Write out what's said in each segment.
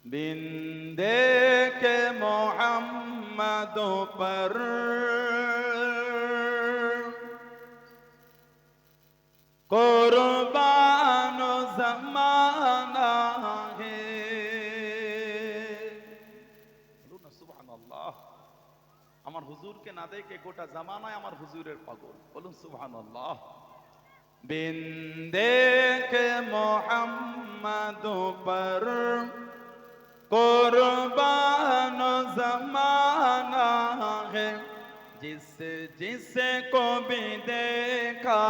बिन देखे मोहम्मद पर कुर्बान जमाना है। বলুন না সুবহানাল্লাহ। আমার হুজুরকে না দেখে গোটা জামানায় আমার হুজুরের পাগল। বলুন সুবহানাল্লাহ। बिन देखे मोहम्मद पर कुर्बान जमाना है। जिस जिसे को भी देखा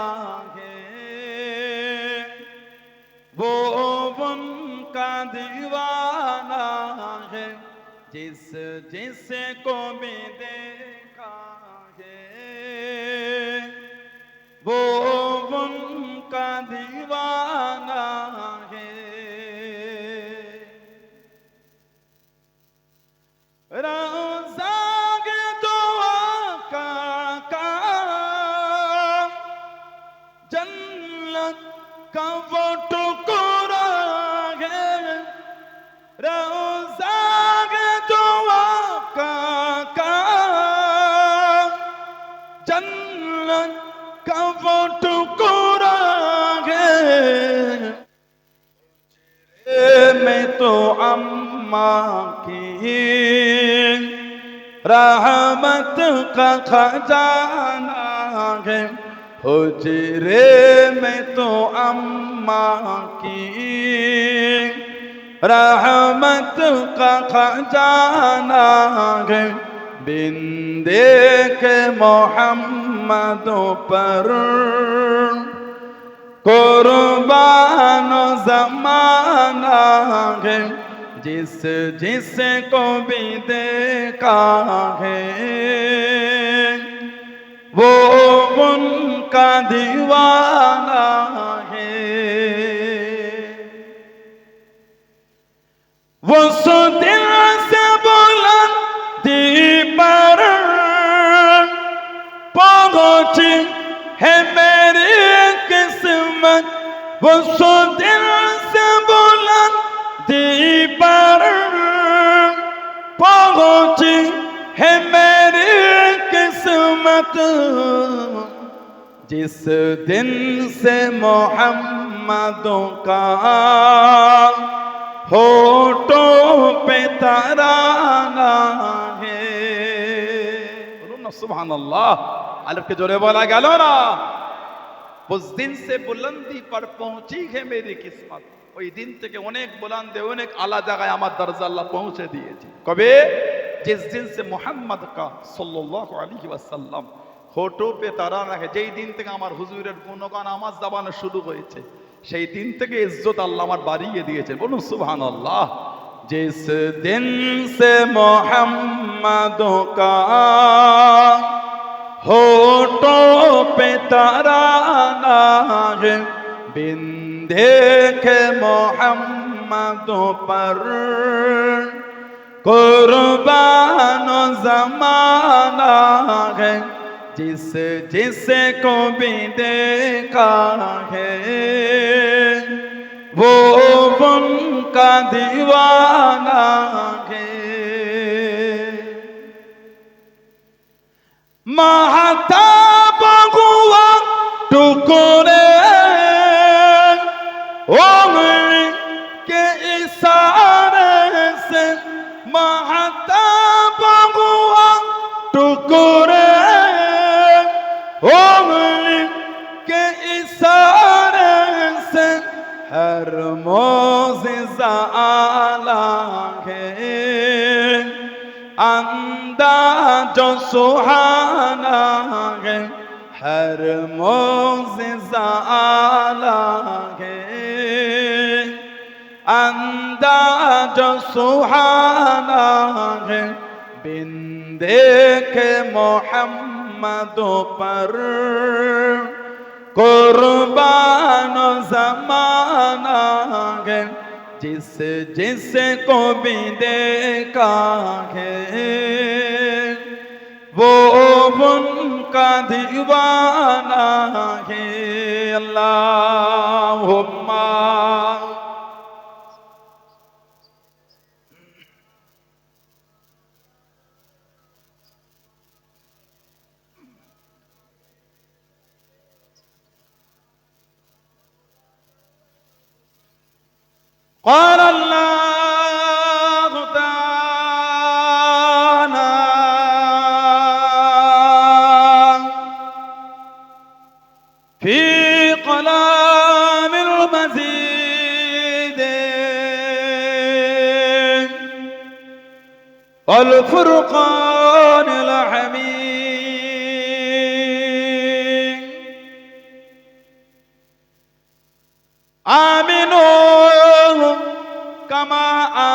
है वो उनका दीवाना है। जिस जिसे को भी देखा है वो उनका दीवाना है। रोज़ा के दुआ का जन्नत का वो टुकड़ा है। रोज़ा के दुआ का जन्नत का वो टुकड़ा है। मैं तो अम्मा की रहमत का खजाना है। हुजरे में तो अम्मा की रहमत का खजाना है। बिन देखे मोहम्मद पर कुर्बान जमाना है। जिस जिसे को भी देखा है वो उनका दीवाना है। वो सो दिल से बुलंदी पर पहुंची है मेरी किस्मत। वो सो दिल से बुलंदी पर पहुंची है मेरी किस्मत। जिस दिन से मोहम्मदों का होठों पे तराना है। बोलो ना सुभान अल्लाह। अल्लाह के जोरे बोला गया ना। उस दिन से बुलंदी पर पहुंची है मेरी किस्मत। ওই দিন থেকে অনেক বুলন্দে অনেক আলা জায়গায় আমার দরজা আল্লাহ পৌঁছে দিয়েছে। কবে? जिस दिन से मोहम्मद का सल्लल्लाहु अलैहि वसल्लम होठों पे तराना है। যেই দিন থেকে আমার হুজুরের গুণগান আমার জবানে শুরু হয়েছে সেই দিন থেকে ইজ্জত আল্লাহ আমার বাড়িয়ে দিয়েছে। বলুন সুবহানাল্লাহ। जिस दिन से मोहम्मद का होठों पे तराना है। बिन देखे मोहम्मद पर कुर्बान जमाना है। जिस जिसे को भी देखा है वो उनका दीवाना है। महताब हुआ टुकड़े उंगली के इशारे से। महताब हुआ टुकड़े उंगली के इशारे से। हर मोज़िज़ा आला है अंदाज़ सुहाना है। हर मोज़िज़ा आला है अंदाज़ सुहाना है। बिन देखे मोहम्मद पर कुर्बान जमाना है। जिस जिसे को भी देखा है वो उनका दीवाना है। अल्लाहुम्मा قال الله تعالى في كلام المزيد والفرقان الحميد آمنوا كما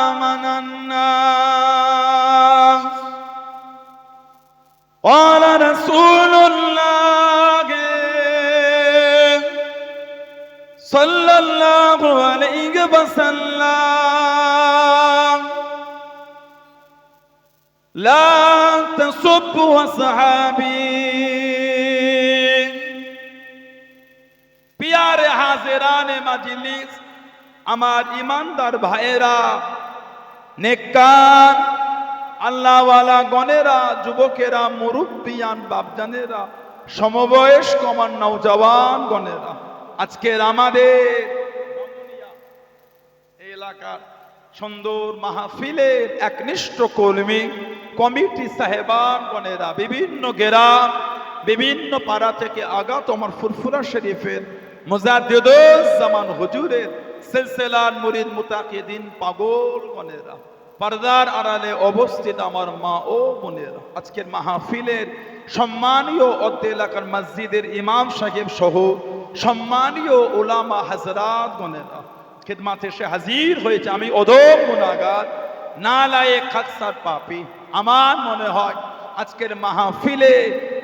آمن الناس قال رسول الله صلى الله عليه وسلم لا تسبوا أصحابي प्यारे हाजिराने मजलिस আমার ইমানদার ভাইয়েরা নেককার আল্লাহওয়ালা গণেরা যুবকেরা মুরব্বিয়ান বাপজানেরা সমবয়স্ক আমার নওজওয়ান গণেরা আজকের আমাদের এলাকার সুন্দর মাহফিলের একনিষ্ঠ কর্মী কমিটি সাহেবান গণেরা বিভিন্ন গ্রাম বিভিন্ন পাড়া থেকে আগত আমার ফুরফুরা শরীফের মুজাদ্দিদুজ জামান হুজুরের সিলসিলার মুরিদ মুতাকিদিন পাগল গণেরা পর্দার আড়ালে অবস্থিত আমার মা ও বোনেরা আজকের মাহফিলের সম্মানীয় অত্র এলাকার মসজিদের ইমাম সাহেব সহ সম্মানীয় উলামা হযরত গণেরা খিদমতে এসে হাজির হয়েছে আমি অদম গুনাহগার নালায়েক খাকসার পাপী আমার মনে হয় আজকের মাহফিলে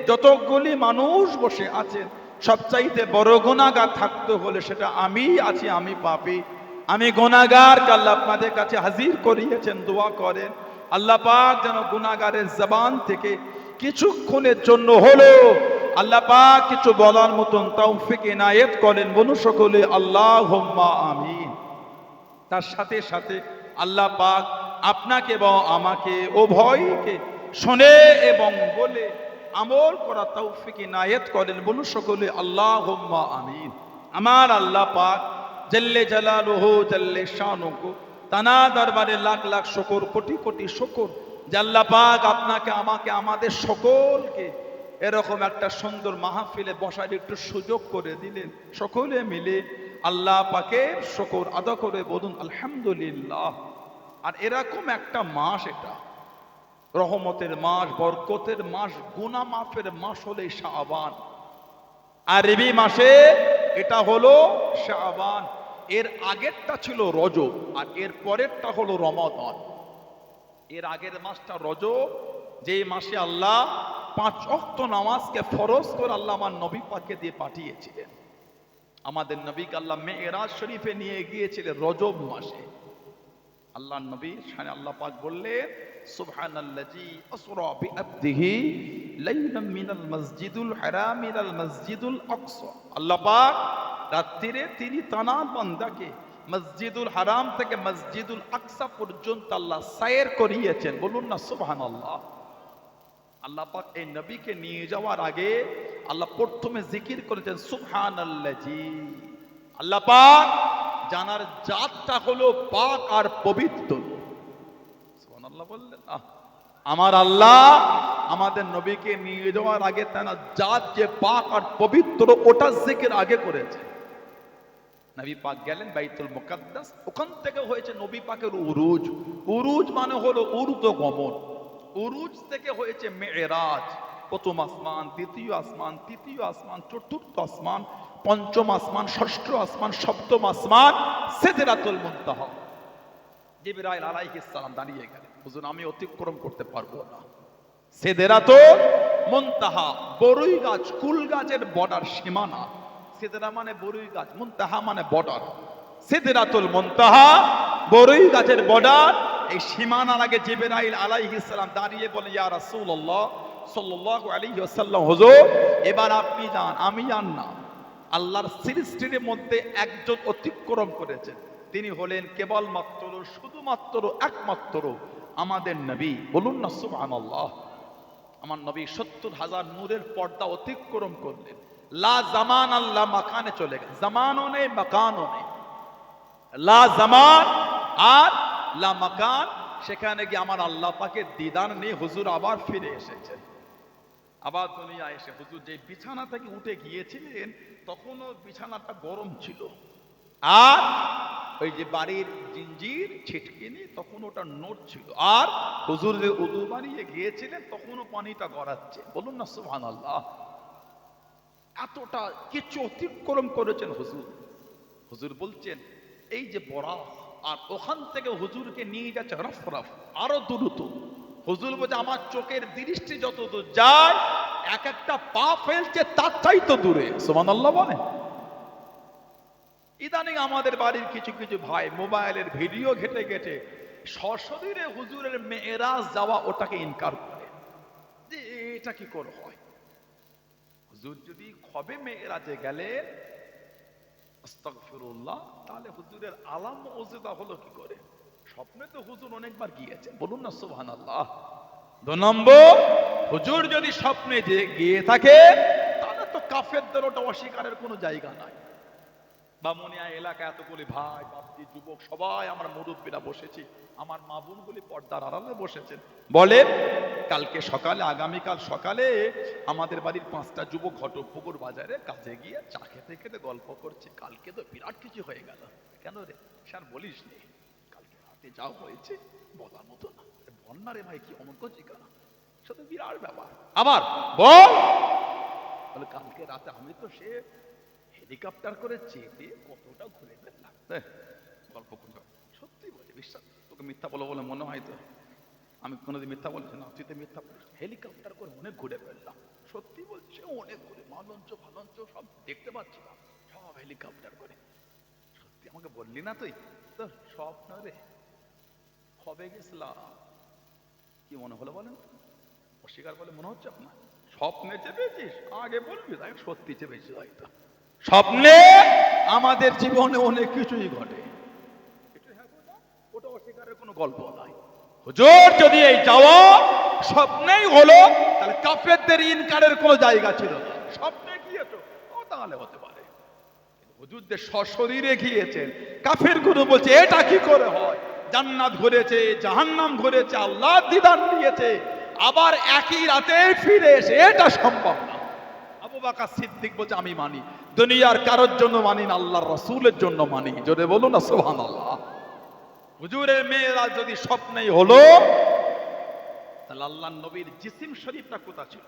যতগুলি মানুষ বসে আছেন সবচাইতে বড় গুনাহগার থাকতে হলে সেটা আমি আছি আমি পাপী আমি গুনাহগারকে আল্লাহ আপনাদের কাছে হাজির করিয়েছেন দোয়া করেন আল্লাহ পাক যেন গুনাহগারের জবান থেকে কিছুক্ষণের জন্য হলো আল্লাহ পাক কিছু বলার মতন তৌফিক ইনায়েত করেন বলু সকলে আল্লাহুম্মা আমিন তার সাথে সাথে আল্লাহ পাক আপনাকে এবং আমাকে উভয়কে শুনে এবং বলে আমল করা তৌফিক ইনায়েত করেন বলু সকলে আল্লাহুম্মা আমিন আমার আল্লাহ পাক জল্লে জালালুহু জল্লে শানুহু তানা দরবারে লাখ লাখ শুকর কোটি কোটি শুকর যে আল্লাহ পাক আপনাকে আমাকে আমাদের সকলকে এরকম একটা সুন্দর মাহফিলে বসার একটু সুযোগ করে দিলেন সকলে মিলে আল্লাহ পাকের শুকর আদা করে বলুন আলহামদুলিল্লাহ আর এরকম একটা মাস এটা রহমতের মাস বরকতের মাস গুনাহ মাফের মাস হলো শাবান আরবি মাসে এটা হলো শাবান এর আগেরটা ছিল রজব আর এর পরেরটা হলো রমাদান এর আগের মাসটা রজব যে মাসে আল্লাহ 5 ওয়াক্ত নামাজকে ফরজ করে আল্লাহ আমার নবী পাককে দিয়ে পাঠিয়েছিলেন আমাদের নবীকে আল্লাহ মেরাজ শরীফে নিয়ে গিয়েছিলেন রজব মাসে আল্লাহর নবী শানে আল্লাহ পাক বললেন সুবহানাল্লাযী আসরা বিআবদিহি লাইলাম মিনাল মসজিদুল হারাম ইলাল মসজিদুল আকসা আল্লাহ পাক রাত্রিরে তিনি তানার বান্দাকে মসজিদুল হারাম থেকে মসজিদুল আকসা পর্যন্ত আল্লাহ সায়ের করিয়েছেন বলুন না সুবহানাল্লাহ আল্লাহ পাক এই নবীকে নিয়ে যাওয়ার আগে আল্লাহ প্রথমে জিকির করেছেন সুবহানাল্লাযী আল্লাহ পাক জানার জাতটা হলো পাক আর পবিত্র সুবহানাল্লাহ বললেন আমার আল্লাহ আমাদের নবীকে নিয়ে যাওয়ার আগে তার জাত যে পাক আর পবিত্র ওটা জিকির আগে করেছে নবী পাক গেলেন বাইতুল মুকাদ্দাস ওখান থেকে হয়েছে নবী পাকের উরুজ উরুজ মানে হলো ঊর্ধ্বগমন উরুজ থেকে হয়েছে মেরাজ প্রথম আসমান দ্বিতীয় আসমান তৃতীয় আসমান চতুর্থ আসমান পঞ্চম আসমান ষষ্ঠ আসমান সপ্তম আসমান সিদরাতুল মুনতাহা জিবরাইল আলাইহিস সালাম দাঁড়িয়ে গেলেন হুজুর আমি অতিক্রম করতে পারবো না সিদরাতুল মুনতাহা বড়ই গাছ কুল গাছের বর্ডার সীমানা সিদরা মানে বড়ই গাছ মুনতাহা মানে বর্ডার সিদরাতুল মুনতাহা বড়ই গাছের বর্ডার এই সীমানার আগে জিবরাইল আলাইহিস সালাম দাঁড়িয়ে বলেন ইয়া রাসূলুল্লাহ সাল্লাল্লাহু আলাইহি ওয়াসাল্লাম হুজুর এবার আপনি যান আমি যান না আল্লাহর সৃষ্টির মধ্যে একজন অতিক্রম করেছেন তিনি হলেন কেবলমাত্র শুধুমাত্র একমাত্র আমাদের নবী বলুন না সুবহানাল্লাহ আমার নবী ৭০,০০০ নূরের পর্দা অতিক্রম করলেন লা জামান আল্লাহ মাকানে চলে গেল জামানও নেই মাকানও নেই লা জামান আর লা মাকান, সেখানে গিয়ে আমার আল্লাহ পাকের দিদার নিয়ে হুজুর আবার ফিরে এসেছেন। আবার দুনিয়া এসে হুজুর যে বিছানা থেকে উঠে গিয়েছিলেন তখনও বিছানাটা গরম ছিল, আর ওই যে বাড়ির জিঞ্জির ছিটকিনি তখন ওটা নড়ছিল, আর হুজুর যে উদু বানিয়ে গিয়েছিলেন তখনও পানিটা গড়াচ্ছে। বলুন না সুবহানাল্লাহ। এতটা কিছু অতিক্রম করেছেন হুজুর। হুজুর বলছেন এই যে বরাক, আর ওখান থেকে হুজুরকে নিয়ে যাচ্ছে রফ রফ, আরো দ্রুত। হুজুর বলছে আমার চোখের দৃষ্টি যত দূর যায় এক একটা পা ফেলছে তার চাইতে দূরে। সুবহানাল্লাহ বলে। ইদানিং আমাদের বাড়ির কিছু কিছু ভাই মোবাইলের ভিডিও ঘেটে ঘেটে সশরীরে হুজুরের মেরাজ যাওয়া ওটাকে ইনকার করে যে এটা কি করে হয়। হুজুর যদি খবে মেরাজে গেলেন আস্তাগফিরুল্লাহ, তাহলে হুজুরের আলাম ওজেদা হলো কি করে? স্বপ্নে তো হুজুর অনেকবার গিয়েছেন। বলুন না সুবহানাল্লাহ। 2 নম্বর, হুজুর যদি স্বপ্নে যে গিয়ে থাকে তাহলে তো কাফেরদের ওটা অস্বীকারের কোনো জায়গা নাই। বামুনিয়া এলাকা এতগুলি ভাই বাপজি যুবক সবাই আমরা মুরব্বীরা বসেছি, আমার মা বোনগুলি পর্দার আড়ালে বসেছেন। বলে কালকে সকালে, আগামীকাল সকালে আমাদের বাড়ির 5টা যুবক ঘটকপুকুর বাজারে কাজে গিয়ে চা খেতে খেতে গল্প করছে, কালকে তো বিরাট কিছু হয়ে গেল। কেন রে স্যার বলিস নি, কালকে রাতে যা হয়েছে বলার মতো না। বন্যা রে ভাই, কি অমন করছি কেন, সেটা বিরাট ব্যাপার। আবার বল, বলে কালকে রাতে আমি তো সে হেলিকপ্টার করে চেপে কতটা ঘুরে ফেললাম। গল্প করলাম, সত্যি বলে বিশ্বাস, তোকে মিথ্যা বলো বলে মনে হয় তো? আমি কোনোদিন মিথ্যা বলছি না, তুই তো মিথ্যা বলিস। হেলিকপ্টার করে অনেক ঘুরে ফেললাম, সত্যি বলছে অনেক ঘুরে, মালঞ্চ ফালঞ্চ সব দেখতে পাচ্ছিলাম, সব হেলিকপ্টার করে। সত্যি আমাকে বললি না তুই? তো স্বপ্ন রে, কবে গেছিলাম, কি মনে হলো বলেন? অস্বীকার বলে মনে হচ্ছে আপনার? স্বপ্নে চেপেছিস, আগে বলবি তাই সত্যি চেপেছিস হয়তো। স্বপ্নে আমাদের জীবনে অনেক কিছুই ঘটে, ওটা অস্বীকারের কোনো গল্প নাই। হুজুর যদি এই যাওয়া স্বপ্নেই হলো তাহলে কাফেরদের ইনকারের কোনো জায়গা ছিল না। স্বপ্নে গিয়েছো ও তাহলে হতে পারে, হুজুরদের সশরীরে গিয়েছেন। কাফের গুরু বলছে এটা কি করে হয়? জান্নাত ঘুরেছে, জাহান্নাম ঘুরেছে, আল্লাহ দিদার নিয়েছে, আবার একই রাতে ফিরে এসে, এটা সম্ভব না। আবু বকর সিদ্দিক বলছে আমি মানি, দুনিয়ার কারোর জন্য মানি না, আল্লাহর রাসূলের জন্য মানি। জোরে বলুন না সুবহানাল্লাহ। হুজুরের মেয়েরাজ যদি স্বপ্নেই হলো তাহলে আল্লাহর নবীর জিসিম শরীফটা কোথায় ছিল?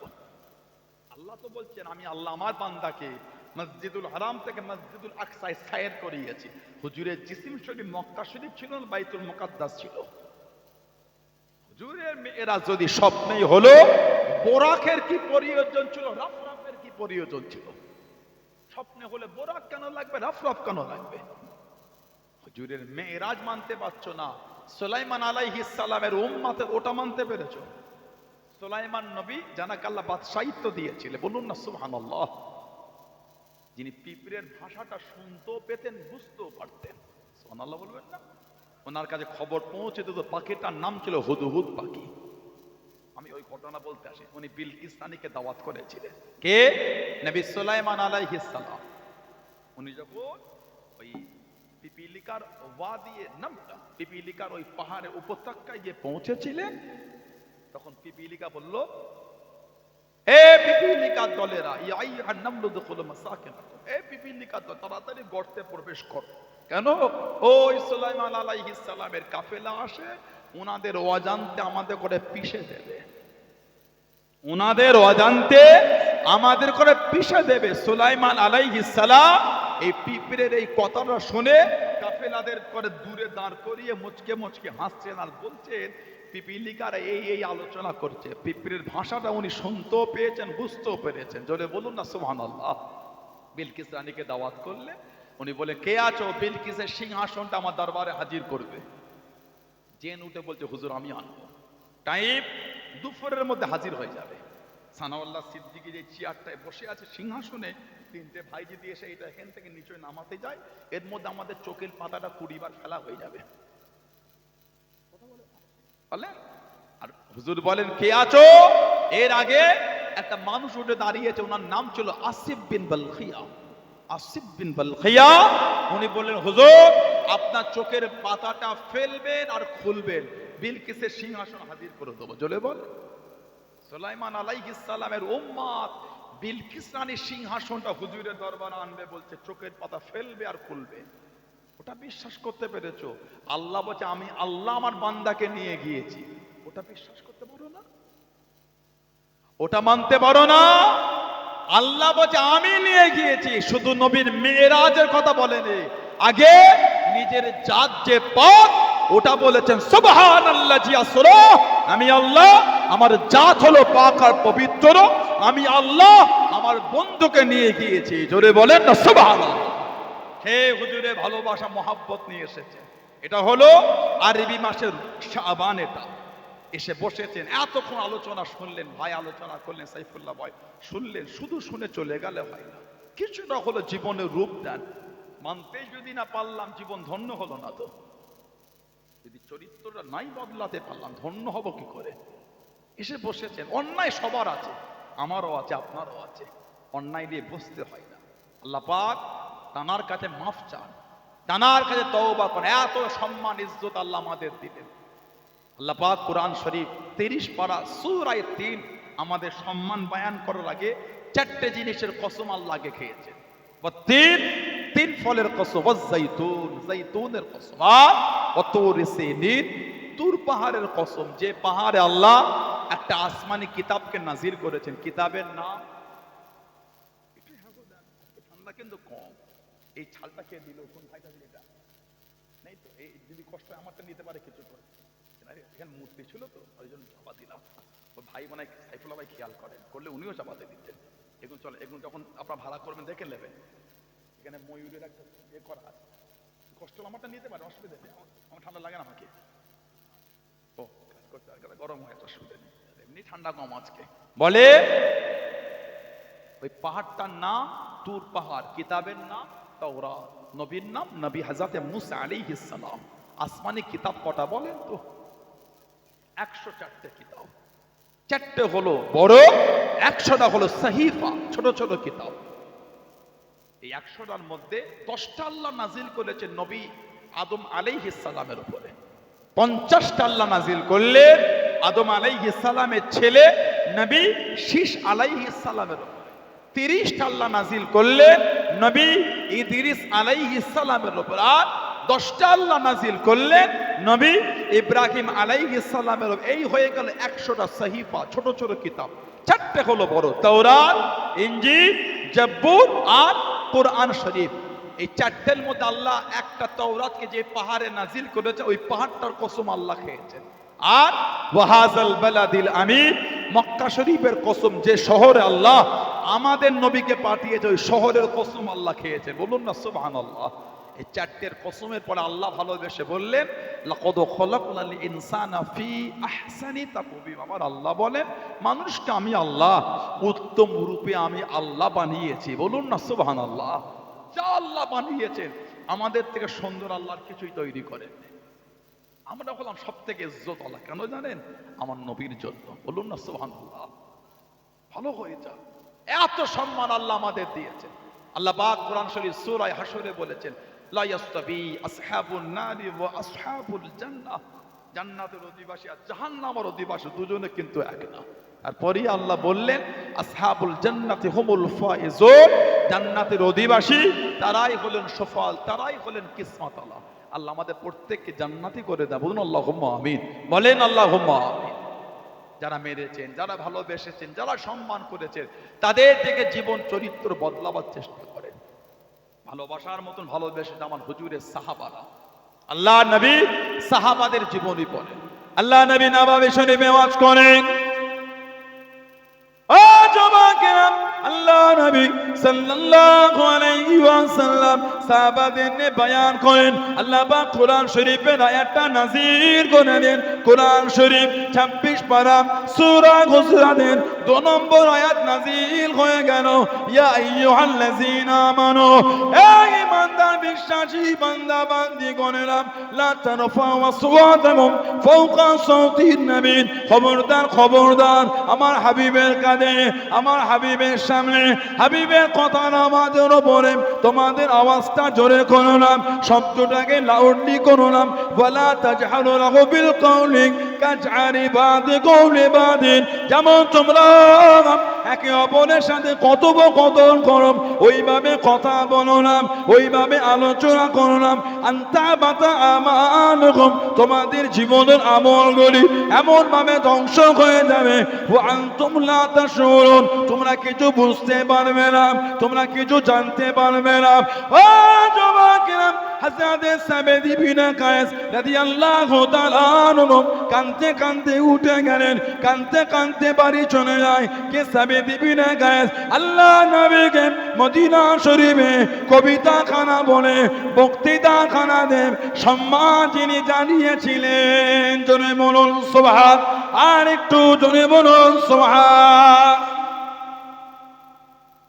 আল্লাহ তো বলছেন আমি আল্লাহ আমার বান্দাকে মসজিদুল হারাম থেকে মসজিদুল আকসায় সায়ের করিয়েছি। হুজুরের জিসিম শরীফ মক্কা শরীফ ছিল না বাইতুল মুকাদ্দাস ছিল? হুজুরের মেয়েরাজ যদি স্বপ্নেই হলো, বোরাকের কি প্রয়োজন ছিল, রাফরাফের কি প্রয়োজন ছিল? স্বপ্নে হলে বোরাক কেন লাগবে, রাফরাফ কেন লাগবে? হুজুরের মেয়েরাজ মানতে পারছো না, সুলাইমান আলাইহিস সালামের উম্মতের ওটা মানতে পেরেছো? সুলাইমান নবী জানাকে আল্লাহ বাদশাহিত্ব দিয়েছিলেন। বলুন না সুবহানাল্লাহ। যিনি পিঁপড়ের ভাষাটা শুনতেও পেতেন, বুঝতেও পারতেন। সুবহানাল্লাহ বলবেন না? ওনার কাছে খবর পৌঁছে দিত, পাখিটার নাম ছিল হুদহুদ পাখি। আমি ওই ঘটনা বলতে আসি, উনি বিলকিস রানীকে দাওয়াত করেছিলেন। কে? নবী সুলাইমান আলাইহিস সালাম। উনি যখন ওই পিপিলিকার ওয়াদিয়ে নামটা, পিপিলিকার ওই পাহাড়ে উপত্যকায় গিয়ে পৌঁছেছিলেন, তখন পিপিলিকা বলল এ পিপিলিকার দলেরা, ইয়া আইয়ুহান নামলু দুখুলু মাসাকিনাকুম, এ পিপিলিকার দল তাড়াতাড়ি গর্তে প্রবেশ করো। কেন? ওই সুলাইমান আলাইহিস সালামের কাফেলা আসে, উনাদের অজান্তে আমাদের করে পিষে দেবে, উনাদের অজান্তে আমাদের করে পিষে দেবে। সুলাইমান আলাইহিস সালাম এই পিঁপড়ের এই কথাটা শুনে কাফেলাদের করে দূরে দাঁড় করিয়ে মুচকে মুচকে হাসছেন আর বলছেন পিপিলিকার এই এই আলোচনা করছে। পিঁপড়ের ভাষাটা উনি শুনতেও পেয়েছেন, বুঝতেও পেরেছেন। জোরে বলুন না সুবহানাল্লাহ। বিলকিস রানীকে দাওয়াত করলে উনি বলে কে আছো? বিলকিসের সিংহাসনটা আমার দরবারে হাজির করবে। জেন উঠে বলছে হুজুর আমি আনবো। টাইম দুপুরের মধ্যে হাজির হয়ে যাবে। সানাউল্লাহ সিদ্দিকী যে চেয়ারটায় বসে আছে সিংহাসনে, 3টে ভাই যদি এসে এটা এখান থেকে নিচে নামাতে যায়, এর মধ্যে আমাদের চোখের পাতাটা 20 বার ফেলা হয়ে যাবে। বলেন, আর হুজুর বলেন কে আছো? এর আগে একটা মানুষ উঠে দাঁড়িয়েছে, ওনার নাম ছিল আসিফ বিন বালখিয়া। আসিফ বিন বালখিয়া উনি বললেন, হুজুর আপনার চোখের পাতাটা ফেলবেন আর খুলবেন, বিলকিসের সিংহাসন হাজির করে দেবো। জোরে বল। সুলাইমান আলাইহিস সালামের উম্মত বিলকিস রানীর সিংহাসনটা হুজুরের দরবারে আনবে, বলছে চোখের পাতা ফেলবে আর খুলবে। ওটা বিশ্বাস করতে পেরেছো? আল্লাহ বলছে আমি আল্লাহ আমার বান্দাকে নিয়ে গিয়েছি, ওটা বিশ্বাস করতে পারো না? ওটা মানতে পারো না? আল্লাহ বলছে আমি নিয়ে গিয়েছি। শুধু নবীর মেরাজের কথা বলেনি, আগে নিজের জাত যে পথ ওটা বলেছেন, সুবহানাল্লাহি আসরা, আমি আল্লাহ আমার জাত হলো পাক আর পবিত্র, আমি আল্লাহ আমার বন্ধুকে নিয়ে গিয়েছি। জোরে বলেন না সুবহানাল্লাহ। হে হুজুরে ভালোবাসা মহাব্বত নিয়ে এসেছে। এটা হলো আরবি মাসের শাবান। এটা এসে বসেছেন, এতক্ষণ আলোচনা শুনলেন, ভাই আলোচনা করলেন, সাইফুল্লাহ ভাই শুনলেন, শুধু শুনে চলে গেলে হয় না, কিছুটা হলো জীবনের রূপ দেন। মানতে যদি না পারলাম জীবন ধন্য হলো না। তো যদি চরিত্রটা নাই বদলাতে পারলাম ধন্য হব কি করে? এসে বসেছেন, অন্যায় সবার আছে, আমারও আছে, আপনারও আছে, অন্যায় দিয়ে বসতে হয় না। আল্লাহ পাক তানার কাছে মাফ চান, তানার কাছে তওবা করেন। এত সম্মান ইজ্জত আল্লাহ আমাদের দিলেন। আল্লাহ পাক কোরআন শরীফ 30 পারা সূরা 3 আমাদের সম্মান বয়ান করার আগে 4টে জিনিসের কসম আল্লাহকে খেয়েছেন। তিন ফলের কসম, যাইতুন, যাইতুনের কসম, আর তুর সিনিন, তুর পাহাড়ের কসম, যে পাহাড়ে আল্লাহ একটা আসমানি কিতাবকে নাজিল করেছেন। কিতাবের নাম ঠান্ডা কিন্তু কম। এই ছালটা কে দিল? কোন ভাইটা দিল? এটা নেই তো। এই যদি কষ্ট আমারটা নিতে পারে কিছু করে, এখানে মূর্তি ছিল তো ওই জন্য চাপা দিলাম। ওই ভাই মানে সাইফুল্লাহ ভাই খেয়াল করেন, করলে উনিও চাপাতে দিতেন। এগুলো চলে, এগুলো যখন আপনারা ভাড়া করবেন দেখে নেবেন। এখানে ময়ূরের একটা ইয়ে করা আছে, কষ্ট আমারটা নিতে পারে, অসুবিধা নেই। আমার ঠান্ডা লাগে না আমাকে। ও কাজ করতে গরম হয়, অসুবিধা নেই, এমনি ঠান্ডা কম আজকে। বলে ওই পাহাড়টার নাম তুর পাহাড়, কিতাবের নাম তাওরাত, নবীর নাম নবী হযরত মুসা আলাইহিস সালাম। আসমানি কিতাব কটা বলেন তো? 104টে কিতাব। 4টে হলো বড়, 100টা হলো সাহিফা, ছোট ছোট কিতাব। এই 100টার মধ্যে 10টা আল্লাহ নাজিল করেছেন নবী আদম আলাইহিস সালামের উপরে, 50টা আল্লাহ নাজিল করলেন আদম আলাইহিস সালামের ছেলে নবী শীশ আলাইহিস সালামের উপরে, 30টা আল্লাহ নাজিল করলেন নবী ইদ্রিস আলাইহিস সালামের উপর, আর 10টা আল্লাহ নাজিল করলেন নবী ইব্রাহিম আলাইহিস সালামের উপর। এই হয়ে গেল 100টা সাহিফা, ছোট ছোট কিতাব। 4টে হলো বড়, তাওরাত, ইনজিল, জাবুর আর কোরআন শরীফ। এই 4টের মধ্যে আল্লাহ একটা তাওরাতকে যে পাহাড়ে নাজিল করেছে, ওই পাহাড়টার কসম আল্লাহ খেয়েছেন। আর ওয়াহাজাল বালাদিল আমিন, মক্কা শরীফের কসম, যে শহরে আল্লাহ আমাদের নবীকে পাঠিয়েছে, ওই শহরের কসম আল্লাহ খেয়েছেন। বলুন না সুবহানাল্লাহ। এই 4টের কসমের পরে আল্লাহ ভালোবেসে বললেন, লাকাদ খলাকনাল ইনসানা ফি আহসানি তাকওয়িম। আমার আল্লাহ বলেন, মানুষকে আমি আল্লাহ উত্তম রূপে আমি আল্লাহ বানিয়েছি। বলুন না সুবহানাল্লাহ। যা আল্লাহ বানিয়েছেন, আমাদের থেকে সুন্দর আল্লাহর কিছুই তৈরি করেন। আমরা হলাম সব থেকে ইজ্জত আল্লাহ, কেন জানেন? আমার নবীর জন্য। বলুন না সুবহানাল্লাহ। ভালো হয়ে যা, এত সম্মান আল্লাহ আমাদের দিয়েছেন। আল্লাহ পাক কোরআন শরীফ সূরা হাশরে বলেছেন, লা ইয়াস্তাবি আসহাবুন নারি ওয়া আসহাবুল জান্নাহ। জান্নাতের অধিবাসী আর জাহান্নামের অধিবাসী দুজনে কিন্তু এক না। আর পরে আল্লাহ বললেন, আসহাবুল জান্নাতি হুমুল ফাইজুন। জান্নাতের অধিবাসী তারাই হলেন সফল, তারাই হলেন কিসমতওয়ালা। আল্লাহ আমাদের প্রত্যেককে জান্নাতি করে দেন। বলুন আল্লাহুম্মা আমিন। বলেন আল্লাহুম্মা আমিন। যারা মেরেছেন, যারা ভালোবেসেছেন, যারা সম্মান করেছেন, তাদের থেকে জীবন চরিত্র বদলাবার চেষ্টা করেন। ভালোবাসার মতন ভালোবেসে আমার হুজুরের সাহাবারা, আল্লাহ নবী সাহাবাদের জীবনী পড়েন। আল্লাহ নবী নববী শরীফে ওয়াজ করেন, ও যুবকেরা, আল্লাহ নবী সাল্লাল্লাহু আলাইহি ওয়াসাল্লাম সাহাবাদের নিয়ে বয়ান করেন। আল্লাহ পাক কোরআন শরীফের আয়াতটা নাযিল করে দেন। কোরআন শরীফ 26 পারা সূরা হুজরাতের 2 নম্বর আয়াত নাযিল হয়ে গেল, ইয়া আইয়ুহাল্লাযীনা আমানু, এই ইমানদার বিশ্বাসী বান্দা বান্দীগণেরা, লা তারফাউ আসওয়াতাকুম ফাওকা সাওতিন নবী, খবরদার খবরদার আমার হাবিবের কাঁধে, আমার হাবিবের সামনে হাবিবের কথা আমাদের উপরে তোমাদের আওয়াজটা জোরে করো না, শব্দটাকে লাউডলি করো না। ওয়ালা তাজহারু লাহু বিল কওলি কাজআরি বাযিকুম লিবাযিন, যেমন তোমরা একে অপরের সাথে কথোপকথন করো ওইভাবে কথা বলো না, ওইভাবে আলোচনা করো না। আনতাবাতা আমালুকুম, তোমাদের জীবনের আমলগুলি এমন ভাবে ধ্বংস হয়ে যাবে, ওয়া আনতুম লা তাশউরুন, তোমরা কিছু বুঝতে পারবে না, তোমরা কিছু জানতে পারবে না। ও যুবকেরা, হযরত সাবেদ ইবনে কায়েস রাদিয়াল্লাহু তাআলা আনহু কাঁদতে কাঁদতে উঠে গেলেন, কাঁদতে কাঁদতে বাড়ি চলে যায়। কে? সাবেদ ইবনে কায়েস আল্লাহ নবীকে মদিনা শরীফে কবিতাখানা বলে বক্তৃতাখানা দেব সম্মান যিনি জানিয়েছিলেন, জোরে বলুন সুবহান, আর একটু জোরে বলুন সুবহান।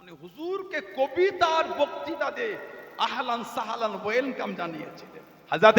উনি হুজুরকে কবিতার বক্তৃতা দিয়ে আহলান সাহলান ওয়েলকাম জানিয়েছিলেন। হযরত